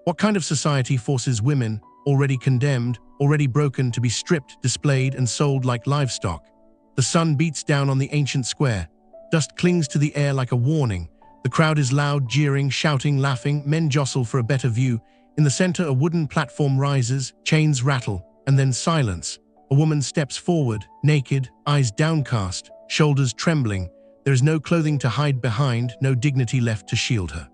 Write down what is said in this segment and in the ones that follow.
What kind of society forces women, already condemned, already broken, to be stripped, displayed, and sold like livestock? The sun beats down on the ancient square. Dust clings to the air like a warning. The crowd is loud, jeering, shouting, laughing. Men jostle for a better view. In the center, a wooden platform rises, chains rattle, and then silence. A woman steps forward, naked, eyes downcast, shoulders trembling. There is no clothing to hide behind, no dignity left to shield her.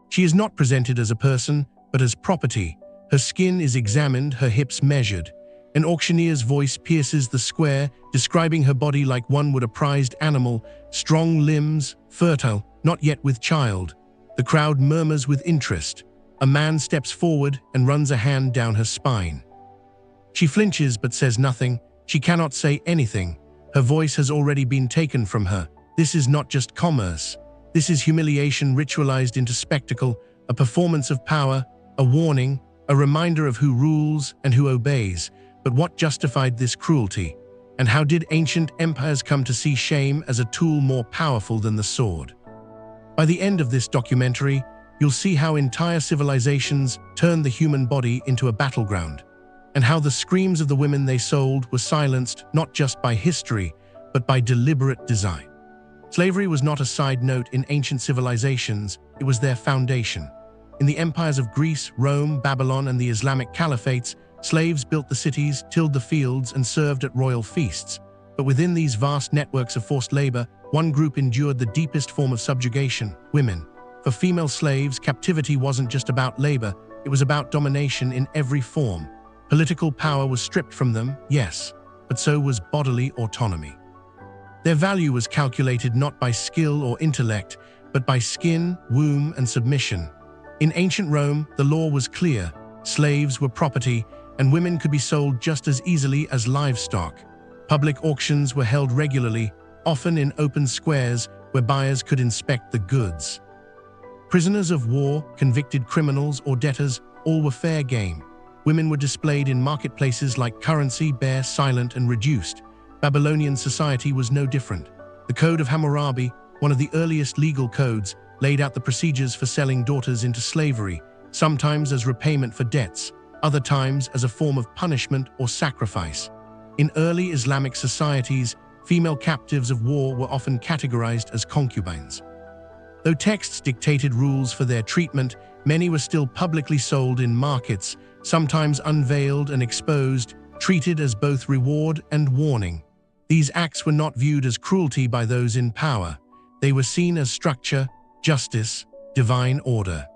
She is not presented as a person, but as property. Her skin is examined, her hips measured. An auctioneer's voice pierces the square, describing her body like one would a prized animal, strong limbs, fertile, not yet with child. The crowd murmurs with interest. A man steps forward and runs a hand down her spine. She flinches but says nothing. She cannot say anything. Her voice has already been taken from her. This is not just commerce. This is humiliation ritualized into spectacle, a performance of power, a warning, a reminder of who rules and who obeys. But what justified this cruelty? And how did ancient empires come to see shame as a tool more powerful than the sword? By the end of this documentary, you'll see how entire civilizations turned the human body into a battleground, and how the screams of the women they sold were silenced not just by history, but by deliberate design. Slavery was not a side note in ancient civilizations, it was their foundation. In the empires of Greece, Rome, Babylon, and the Islamic caliphates, slaves built the cities, tilled the fields, and served at royal feasts. But within these vast networks of forced labor, one group endured the deepest form of subjugation: women. For female slaves, captivity wasn't just about labor, it was about domination in every form. Political power was stripped from them, yes, but so was bodily autonomy. Their value was calculated not by skill or intellect, but by skin, womb, and submission. In ancient Rome, the law was clear: slaves were property, and women could be sold just as easily as livestock. Public auctions were held regularly, often in open squares where buyers could inspect the goods. Prisoners of war, convicted criminals, or debtors, all were fair game. Women were displayed in marketplaces like currency, bare, silent, and reduced. Babylonian society was no different. The Code of Hammurabi, one of the earliest legal codes, laid out the procedures for selling daughters into slavery, sometimes as repayment for debts, other times as a form of punishment or sacrifice. In early Islamic societies, female captives of war were often categorized as concubines. Though texts dictated rules for their treatment, many were still publicly sold in markets, sometimes unveiled and exposed, treated as both reward and warning. These acts were not viewed as cruelty by those in power. They were seen as structure, justice, divine order.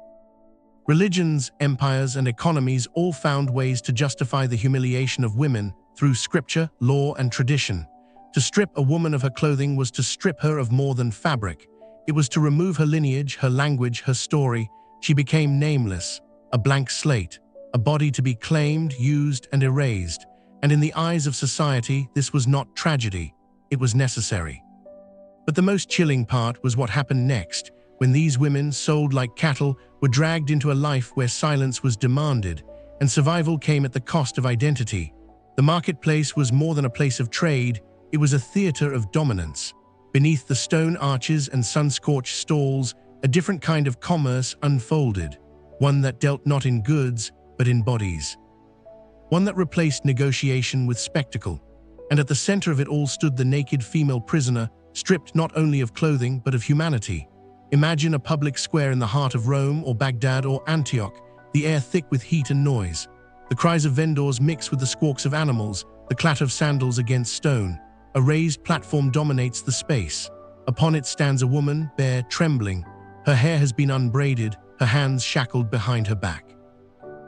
Religions, empires, and economies all found ways to justify the humiliation of women through scripture, law, and tradition. To strip a woman of her clothing was to strip her of more than fabric. It was to remove her lineage, her language, her story. She became nameless, a blank slate, a body to be claimed, used, and erased. And in the eyes of society, this was not tragedy, it was necessary. But the most chilling part was what happened next, when these women, sold like cattle, were dragged into a life where silence was demanded, and survival came at the cost of identity. The marketplace was more than a place of trade, it was a theater of dominance. Beneath the stone arches and sun-scorched stalls, a different kind of commerce unfolded, one that dealt not in goods, but in bodies. One that replaced negotiation with spectacle. And at the center of it all stood the naked female prisoner, stripped not only of clothing, but of humanity. Imagine a public square in the heart of Rome or Baghdad or Antioch, the air thick with heat and noise. The cries of vendors mix with the squawks of animals, the clatter of sandals against stone. A raised platform dominates the space. Upon it stands a woman, bare, trembling. Her hair has been unbraided, her hands shackled behind her back.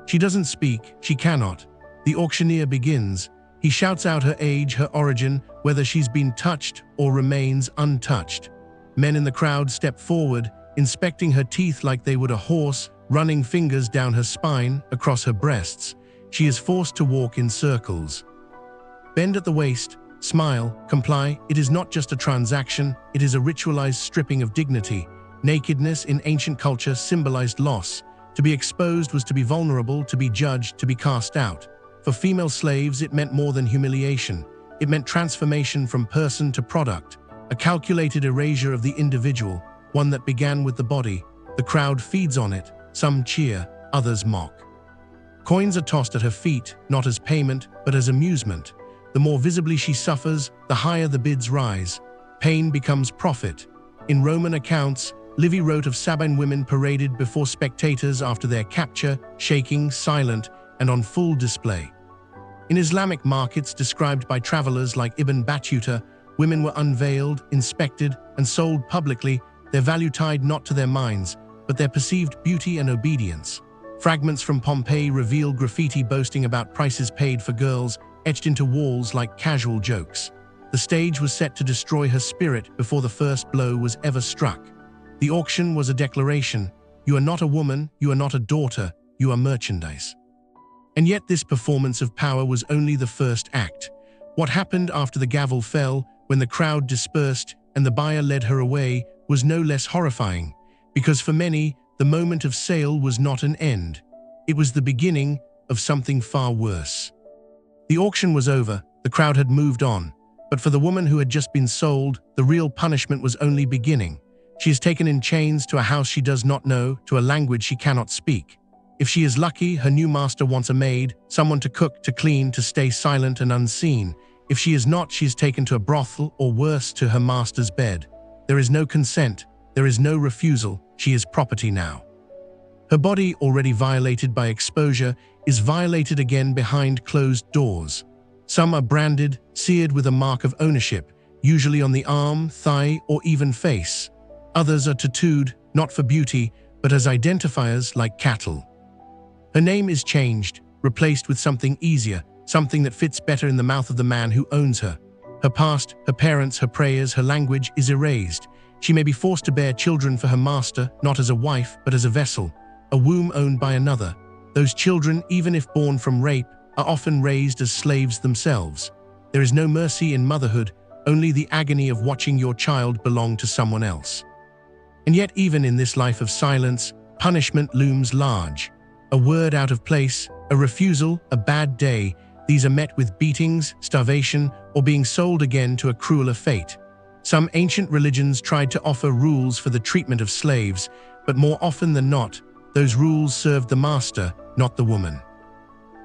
She doesn't speak, she cannot. The auctioneer begins. He shouts out her age, her origin, whether she's been touched or remains untouched. Men in the crowd step forward, inspecting her teeth like they would a horse, running fingers down her spine, across her breasts. She is forced to walk in circles. Bend at the waist, smile, comply. It is not just a transaction, it is a ritualized stripping of dignity. Nakedness in ancient culture symbolized loss. To be exposed was to be vulnerable, to be judged, to be cast out. For female slaves, it meant more than humiliation. It meant transformation from person to product, a calculated erasure of the individual, one that began with the body. The crowd feeds on it. Some cheer, others mock. Coins are tossed at her feet, not as payment, but as amusement. The more visibly she suffers, the higher the bids rise. Pain becomes profit. In Roman accounts, Livy wrote of Sabine women paraded before spectators after their capture, shaking, silent, and on full display. In Islamic markets described by travelers like Ibn Battuta, women were unveiled, inspected, and sold publicly, their value tied not to their minds, but their perceived beauty and obedience. Fragments from Pompeii reveal graffiti boasting about prices paid for girls, etched into walls like casual jokes. The stage was set to destroy her spirit before the first blow was ever struck. The auction was a declaration: you are not a woman, you are not a daughter, you are merchandise. And yet this performance of power was only the first act. What happened after the gavel fell, when the crowd dispersed and the buyer led her away, was no less horrifying, because for many, the moment of sale was not an end. It was the beginning of something far worse. The auction was over, the crowd had moved on, but for the woman who had just been sold, the real punishment was only beginning. She is taken in chains to a house she does not know, to a language she cannot speak. If she is lucky, her new master wants a maid, someone to cook, to clean, to stay silent and unseen. If she is not, she is taken to a brothel, or worse, to her master's bed. There is no consent, there is no refusal, she is property now. Her body, already violated by exposure, is violated again behind closed doors. Some are branded, seared with a mark of ownership, usually on the arm, thigh, or even face. Others are tattooed, not for beauty, but as identifiers like cattle. Her name is changed, replaced with something easier, something that fits better in the mouth of the man who owns her. Her past, her parents, her prayers, her language is erased. She may be forced to bear children for her master, not as a wife, but as a vessel, a womb owned by another. Those children, even if born from rape, are often raised as slaves themselves. There is no mercy in motherhood, only the agony of watching your child belong to someone else. And yet, even in this life of silence, punishment looms large. A word out of place, a refusal, a bad day, these are met with beatings, starvation, or being sold again to a crueler fate. Some ancient religions tried to offer rules for the treatment of slaves, but more often than not, those rules served the master, not the woman.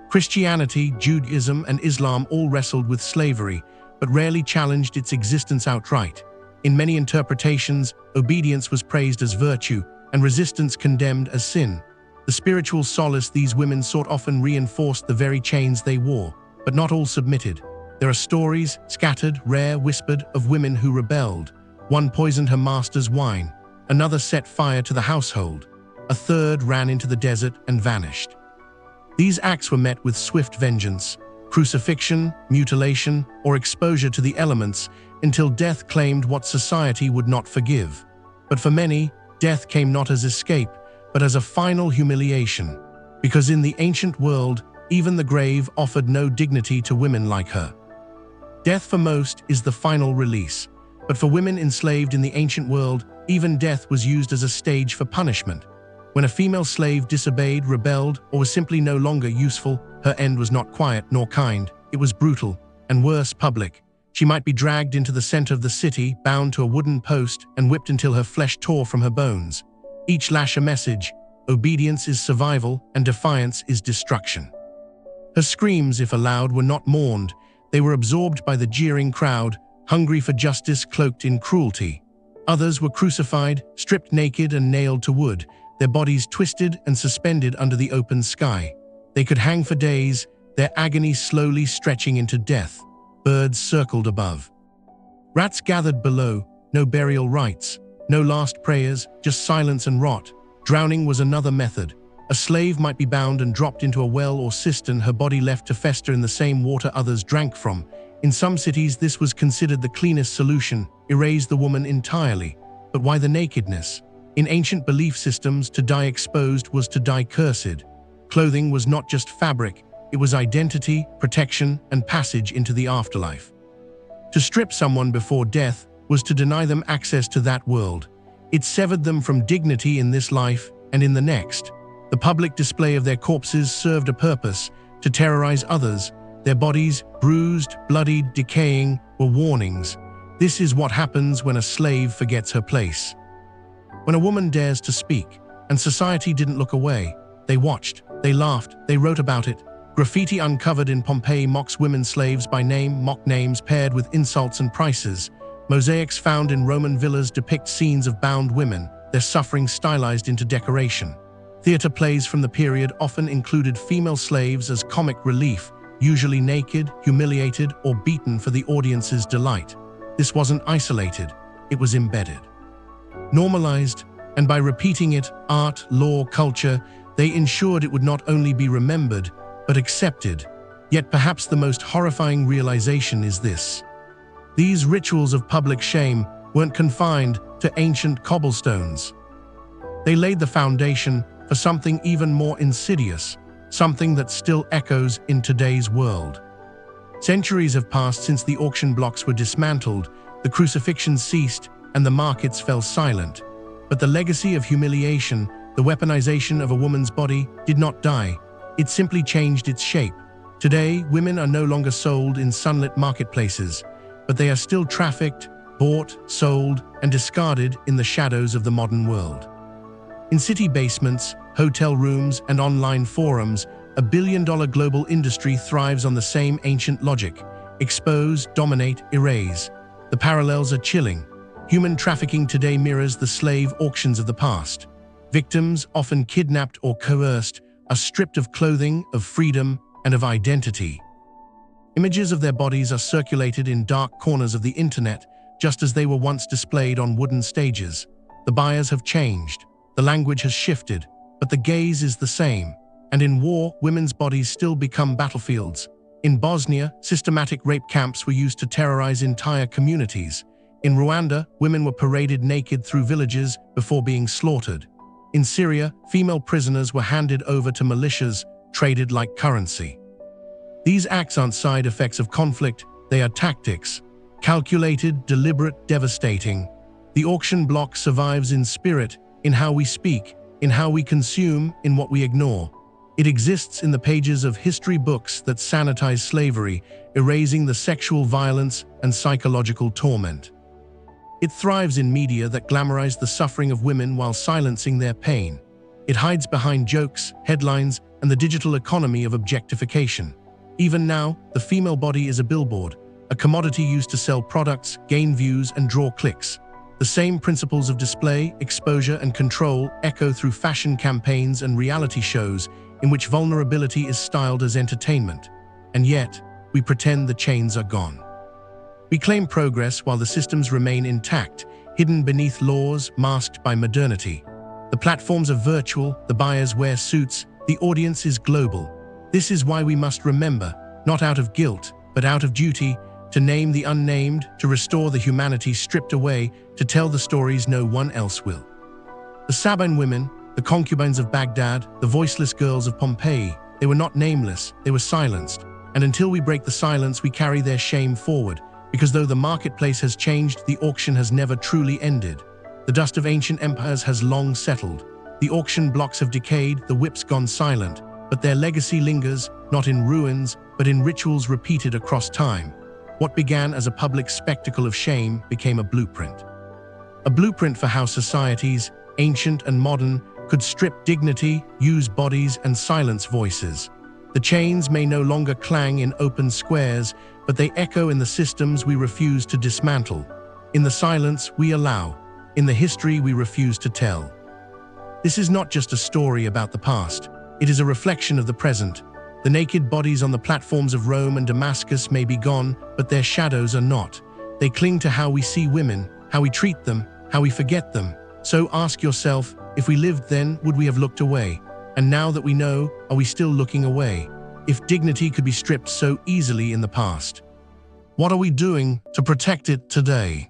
Christianity, Judaism, and Islam all wrestled with slavery, but rarely challenged its existence outright. In many interpretations, obedience was praised as virtue, and resistance condemned as sin. The spiritual solace these women sought often reinforced the very chains they wore, but not all submitted. There are stories, scattered, rare, whispered, of women who rebelled. One poisoned her master's wine, another set fire to the household, a third ran into the desert and vanished. These acts were met with swift vengeance, crucifixion, mutilation, or exposure to the elements, until death claimed what society would not forgive. But for many, death came not as escape, but as a final humiliation, because in the ancient world, even the grave offered no dignity to women like her. Death for most is the final release, but for women enslaved in the ancient world, even death was used as a stage for punishment. When a female slave disobeyed, rebelled, or was simply no longer useful, her end was not quiet nor kind, it was brutal, and worse, public. She might be dragged into the center of the city, bound to a wooden post, and whipped until her flesh tore from her bones. Each lash a message: obedience is survival, and defiance is destruction. Her screams, if allowed, were not mourned. They were absorbed by the jeering crowd, hungry for justice cloaked in cruelty. Others were crucified, stripped naked and nailed to wood, their bodies twisted and suspended under the open sky. They could hang for days, their agony slowly stretching into death. Birds circled above. Rats gathered below, no burial rites, no last prayers, just silence and rot. Drowning was another method. A slave might be bound and dropped into a well or cistern, her body left to fester in the same water others drank from. In some cities, this was considered the cleanest solution: erase the woman entirely. But why the nakedness? In ancient belief systems, to die exposed was to die cursed. Clothing was not just fabric, it was identity, protection, and passage into the afterlife. To strip someone before death was to deny them access to that world. It severed them from dignity in this life and in the next. The public display of their corpses served a purpose: to terrorize others. Their bodies, bruised, bloodied, decaying, were warnings. This is what happens when a slave forgets her place. When a woman dares to speak, and society didn't look away, They watched, they laughed, they wrote about it. Graffiti uncovered in Pompeii mocks women slaves by name, mock names paired with insults and prices. Mosaics found in Roman villas depict scenes of bound women, their suffering stylized into decoration. Theater plays from the period often included female slaves as comic relief, usually naked, humiliated, or beaten for the audience's delight. This wasn't isolated, it was embedded. Normalized, and by repeating it, art, law, culture, they ensured it would not only be remembered, but accepted. Yet perhaps the most horrifying realization is this. These rituals of public shame weren't confined to ancient cobblestones. They laid the foundation for something even more insidious, something that still echoes in today's world. Centuries have passed since the auction blocks were dismantled, the crucifixion ceased, and the markets fell silent. But the legacy of humiliation, the weaponization of a woman's body, did not die. It simply changed its shape. Today, women are no longer sold in sunlit marketplaces, but they are still trafficked, bought, sold, and discarded in the shadows of the modern world. In city basements, hotel rooms, and online forums, a billion-dollar global industry thrives on the same ancient logic: expose, dominate, erase. The parallels are chilling. Human trafficking today mirrors the slave auctions of the past. Victims, often kidnapped or coerced, are stripped of clothing, of freedom, and of identity. Images of their bodies are circulated in dark corners of the internet, just as they were once displayed on wooden stages. The buyers have changed, the language has shifted, but the gaze is the same. And in war, women's bodies still become battlefields. In Bosnia, systematic rape camps were used to terrorize entire communities. In Rwanda, women were paraded naked through villages before being slaughtered. In Syria, female prisoners were handed over to militias, traded like currency. These acts aren't side effects of conflict, they are tactics. Calculated, deliberate, devastating. The auction block survives in spirit, in how we speak, in how we consume, in what we ignore. It exists in the pages of history books that sanitize slavery, erasing the sexual violence and psychological torment. It thrives in media that glamorize the suffering of women while silencing their pain. It hides behind jokes, headlines, and the digital economy of objectification. Even now, the female body is a billboard, a commodity used to sell products, gain views, and draw clicks. The same principles of display, exposure, and control echo through fashion campaigns and reality shows in which vulnerability is styled as entertainment. And yet, we pretend the chains are gone. We claim progress while the systems remain intact, hidden beneath laws, masked by modernity. The platforms are virtual, the buyers wear suits, the audience is global. This is why we must remember, not out of guilt, but out of duty, to name the unnamed, to restore the humanity stripped away, to tell the stories no one else will. The Sabine women, the concubines of Baghdad, the voiceless girls of Pompeii, they were not nameless, they were silenced. And until we break the silence, we carry their shame forward, because though the marketplace has changed, the auction has never truly ended. The dust of ancient empires has long settled. The auction blocks have decayed, the whips gone silent, but their legacy lingers, not in ruins, but in rituals repeated across time. What began as a public spectacle of shame became a blueprint. A blueprint for how societies, ancient and modern, could strip dignity, use bodies, and silence voices. The chains may no longer clang in open squares, but they echo in the systems we refuse to dismantle, in the silence we allow, in the history we refuse to tell. This is not just a story about the past, it is a reflection of the present. The naked bodies on the platforms of Rome and Damascus may be gone, but their shadows are not. They cling to how we see women, how we treat them, how we forget them. So ask yourself, if we lived then, would we have looked away? And now that we know, are we still looking away? If dignity could be stripped so easily in the past, what are we doing to protect it today?